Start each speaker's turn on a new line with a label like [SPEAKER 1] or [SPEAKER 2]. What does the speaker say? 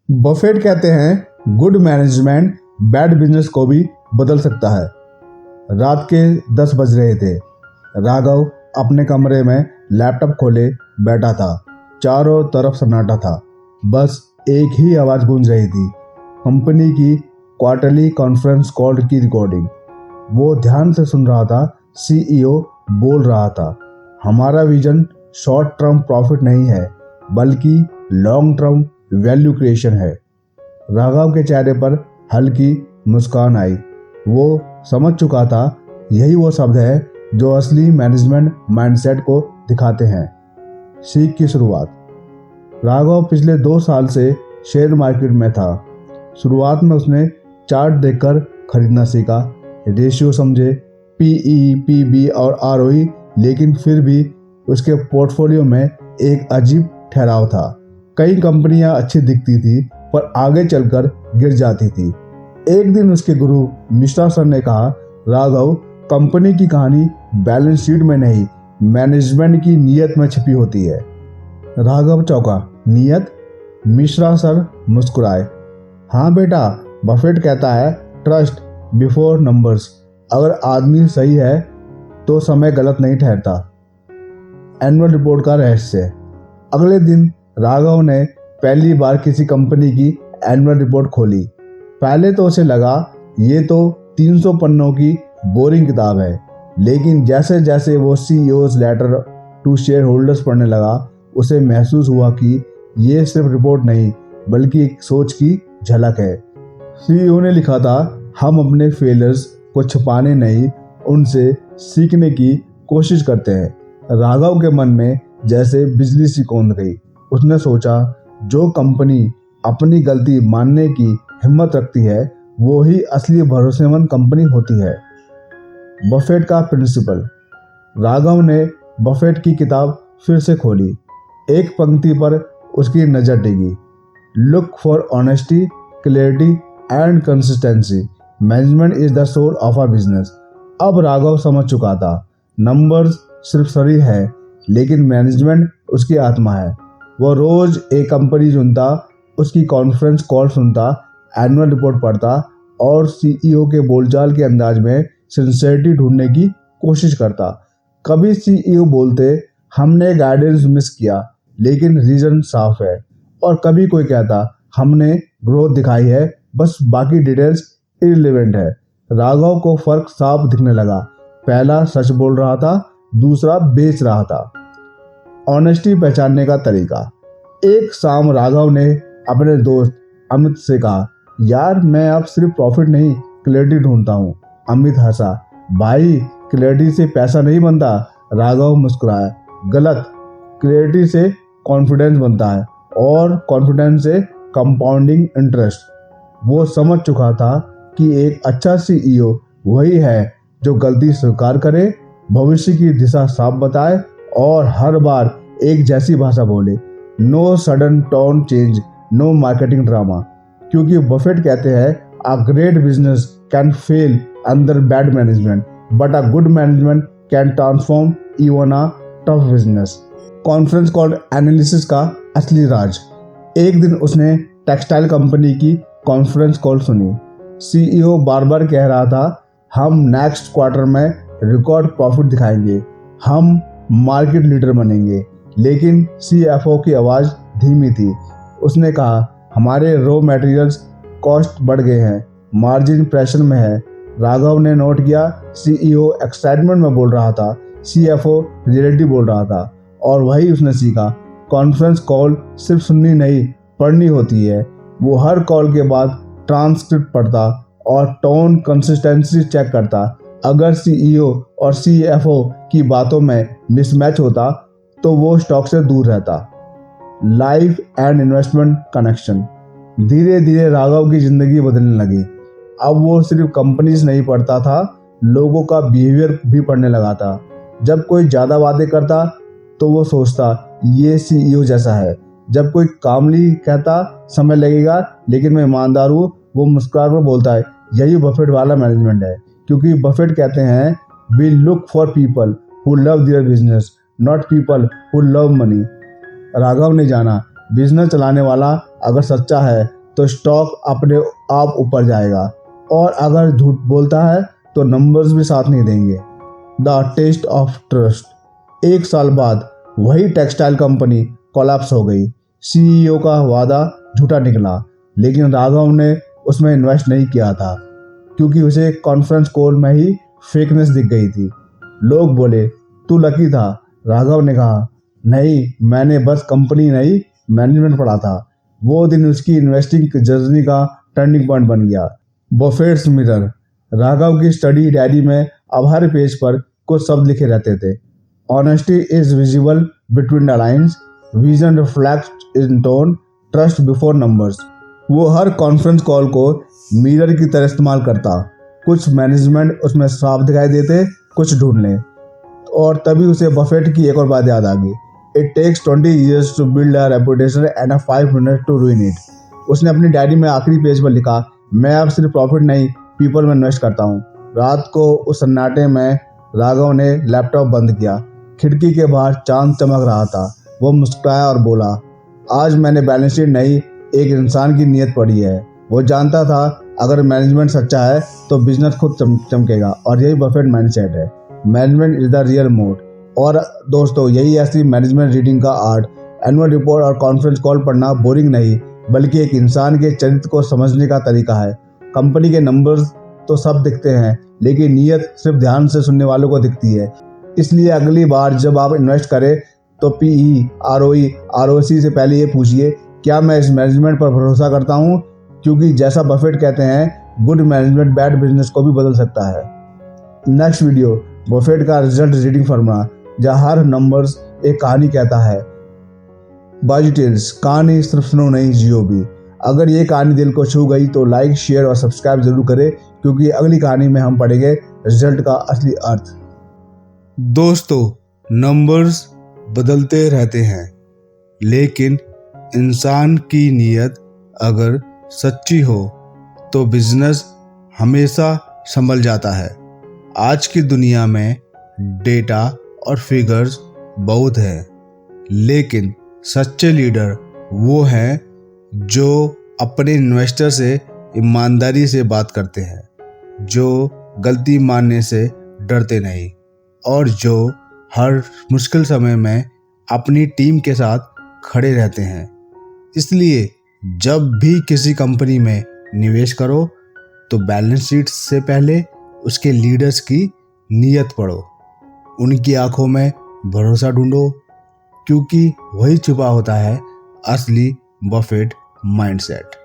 [SPEAKER 1] Buffett कहते हैं good management bad business को भी बदल सकता है। रात के 10 बज रहे थे। राघव अपने कमरे में लैपटॉप खोले बैठा था। चारों तरफ सन्नाटा था। बस एक ही आवाज़ गूंज रही थी, कंपनी की क्वार्टरली कॉन्फ्रेंस कॉल की रिकॉर्डिंग। वो ध्यान से सुन रहा था। सीईओ बोल रहा था, हमारा विजन शॉर्ट टर्म प्रॉफिट नहीं है बल्कि लॉन्ग टर्म वैल्यू क्रिएशन है। राघव के चेहरे पर हल्की मुस्कान आई। वो समझ चुका था यही वो शब्द है जो असली मैनेजमेंट माइंडसेट को दिखाते हैं। सीख की शुरुआत। राघव पिछले 2 साल से शेयर मार्केट में था। शुरुआत में उसने चार्ट देखकर खरीदना सीखा, रेशियो समझे, पीई, पीबी और आरओई, लेकिन फिर भी उसके पोर्टफोलियो में एक अजीब ठहराव था। कई कंपनियां अच्छी दिखती थी पर आगे चलकर गिर जाती थी। एक दिन उसके गुरु मिश्रा सर ने कहा, राघव, कंपनी की कहानी बैलेंस शीट में नहीं, मैनेजमेंट की नीयत में छिपी होती है। राघव चौंका। नीयत? मिश्रा सर मुस्कुराए। हाँ बेटा, बफेट कहता है ट्रस्ट बिफोर नंबर्स। अगर आदमी सही है तो समय गलत नहीं ठहरता। एनुअल रिपोर्ट का रहस्य। अगले दिन राघव ने पहली बार किसी कंपनी की एनुअल रिपोर्ट खोली। पहले तो उसे लगा ये तो 300 पन्नों की बोरिंग किताब है, लेकिन जैसे जैसे वो सीईओ's लेटर टू शेयर होल्डर्स पढ़ने लगा, उसे महसूस हुआ कि ये सिर्फ रिपोर्ट नहीं बल्कि एक सोच की झलक है। सीईओ ने लिखा था, हम अपने फेलियर्स को छुपाने नहीं, उनसे सीखने की कोशिश करते हैं। राघव के मन में जैसे बिजली सी कौंध गई। उसने सोचा, जो कंपनी अपनी गलती मानने की हिम्मत रखती है वो ही असली भरोसेमंद कंपनी होती है। बफेट का प्रिंसिपल। राघव ने बफेट की किताब फिर से खोली। एक पंक्ति पर उसकी नज़र टिकी, look for honesty, clarity and consistency, management is the soul of a business. अब राघव समझ चुका था, नंबर्स सिर्फ शरीर है लेकिन मैनेजमेंट उसकी आत्मा है। वो रोज एक कंपनी चुनता, उसकी कॉन्फ्रेंस कॉल सुनता, एनुअल रिपोर्ट पढ़ता और सीईओ के बोलचाल के अंदाज में सिंसेरिटी ढूंढने की कोशिश करता। कभी सीईओ बोलते, हमने गाइडेंस मिस किया लेकिन रीजन साफ है, और कभी कोई कहता, हमने ग्रोथ दिखाई है बस बाकी डिटेल्स इररिलेवेंट है। राघव को फर्क साफ दिखने लगा। पहला सच बोल रहा था, दूसरा बेच रहा था। ऑनेस्टी पहचानने का तरीका। एक शाम राघव ने अपने दोस्त अमित से कहा, यार मैं अब सिर्फ प्रॉफिट नहीं क्लैरिटी ढूंढता हूँ। अमित हंसा, भाई क्लैरिटी से पैसा नहीं बनता। राघव मुस्कुराया, गलत, क्लैरिटी से कॉन्फिडेंस बनता है और कॉन्फिडेंस से कंपाउंडिंग इंटरेस्ट। वो समझ चुका था कि एक अच्छा सीईओ वही है जो गलती स्वीकार करे, भविष्य की दिशा साफ बताए और हर बार एक जैसी भाषा बोले। No sudden tone change, no marketing drama. क्योंकि बफेट कहते हैं, a great business can fail under bad management but a good management can transform even a tough business. Conference call analysis का असली राज। एक दिन उसने टेक्सटाइल कंपनी की कॉन्फ्रेंस कॉल सुनी। सीईओ बार बार कह रहा था, हम नेक्स्ट क्वार्टर में रिकॉर्ड प्रॉफिट दिखाएंगे, हम मार्केट लीडर बनेंगे, लेकिन सीएफओ की आवाज़ धीमी थी। उसने कहा, हमारे रॉ मटेरियल्स कॉस्ट बढ़ गए हैं, मार्जिन प्रेशर में है। राघव ने नोट किया, सीईओ एक्साइटमेंट में बोल रहा था, सीएफओ रियलिटी बोल रहा था, और वही उसने सीखा। कॉन्फ्रेंस कॉल सिर्फ सुननी नहीं, पढ़नी होती है। वो हर कॉल के बाद ट्रांसक्रिप्ट पढ़ता और टोन कंसिस्टेंसी चेक करता। अगर सीईओ और सीएफओ की बातों में मिसमैच होता तो वो स्टॉक से दूर रहता। Life and investment connection. धीरे धीरे राघव की जिंदगी बदलने लगी। अब वो सिर्फ कंपनीज नहीं पढ़ता था, लोगों का बिहेवियर भी पढ़ने लगा था। जब कोई ज़्यादा बातें करता तो वो सोचता, ये सीईओ जैसा है। जब कोई कामली कहता, समय लगेगा लेकिन मैं ईमानदार हूँ, वो मुस्कुरा कर बोलता है, यही बफेट वाला मैनेजमेंट है। क्योंकि बफेट कहते हैं, we look for people who love their business, not people who love money. Raghav ने जाना, बिजनेस चलाने वाला अगर सच्चा है तो स्टॉक अपने आप ऊपर जाएगा, और अगर झूठ बोलता है तो नंबर्स भी साथ नहीं देंगे। The test of trust. 1 साल बाद वही टेक्सटाइल कंपनी कोलैप्स हो गई। सीईओ का वादा झूठा निकला, लेकिन राघव ने उसमें इन्वेस्ट नहीं किया था क्योंकि उसे कॉन्फ्रेंस कॉल में ही फेकनेस दिख गई थी। लोग बोले, तू लकी था। राघव ने कहा, नहीं, मैंने बस कंपनी नहीं, मैनेजमेंट पढ़ा था। वो दिन उसकी इन्वेस्टिंग जर्नी का टर्निंग पॉइंट बन गया। बफेट्स मिरर। राघव की स्टडी डायरी में अब हर पेज पर कुछ शब्द लिखे रहते थे। Honesty is visible between the lines, vision reflect in tone, trust before numbers. वो हर कॉन्फ्रेंस कॉल को मिरर की तरह इस्तेमाल करता। कुछ मैनेजमेंट उसमें साफ दिखाई देते, कुछ ढूंढ ले। और तभी उसे बफेट की एक और बात याद आ गई। It takes 20 years to build a reputation and 5 minutes to ruin it. उसने अपनी डायरी में आखिरी पेज पर लिखा, मैं अब सिर्फ प्रॉफिट नहीं, पीपल में इन्वेस्ट करता हूँ। रात को उस सन्नाटे में राघव ने लैपटॉप बंद किया। खिड़की के बाहर चांद चमक रहा था। वो मुस्कुराया और बोला, आज मैंने बैलेंस शीट नहीं, एक इंसान की नीयत पढ़ी है। वो जानता था अगर मैनेजमेंट सच्चा है तो बिजनेस खुद चमकेगा, और यही बफेट माइंडसेट है। Management is the real mode. और दोस्तों, यही ऐसी मैनेजमेंट रीडिंग का आर्ट। एनुअल रिपोर्ट और कॉन्फ्रेंस कॉल पढ़ना बोरिंग नहीं, बल्कि एक इंसान के चरित्र को समझने का तरीका है। कंपनी के नंबर्स तो सब दिखते हैं, लेकिन नीयत सिर्फ ध्यान से सुनने वालों को दिखती है। इसलिए अगली बार जब आप इन्वेस्ट करें तो PE, ROE, ROC से पहले ये पूछिए, क्या मैं इस मैनेजमेंट पर भरोसा करता हूँ? क्योंकि जैसा बफेट कहते हैं, गुड मैनेजमेंट बैड बिजनेस को भी बदल सकता है। नेक्स्ट वीडियो, बफेट का रिजल्ट रीडिंग फॉर्मूला, जहाँ हर नंबर्स एक कहानी कहता है। बाजी टेल्स, कहानी सिर्फ सुनो नहीं, जियो भी। अगर ये कहानी दिल को छू गई तो लाइक, शेयर और सब्सक्राइब जरूर करें, क्योंकि अगली कहानी में हम पढ़ेंगे रिजल्ट का असली अर्थ। दोस्तों, नंबर्स बदलते रहते हैं, लेकिन इंसान की नीयत अगर सच्ची हो तो बिजनेस हमेशा संभल जाता है। आज की दुनिया में डेटा और फिगर्स बहुत हैं, लेकिन सच्चे लीडर वो हैं जो अपने इन्वेस्टर से ईमानदारी से बात करते हैं, जो गलती मानने से डरते नहीं, और जो हर मुश्किल समय में अपनी टीम के साथ खड़े रहते हैं। इसलिए जब भी किसी कंपनी में निवेश करो तो बैलेंस शीट से पहले उसके लीडर्स की नीयत पढ़ो, उनकी आंखों में भरोसा ढूंढो, क्योंकि वही छुपा होता है असली बफेट माइंडसेट।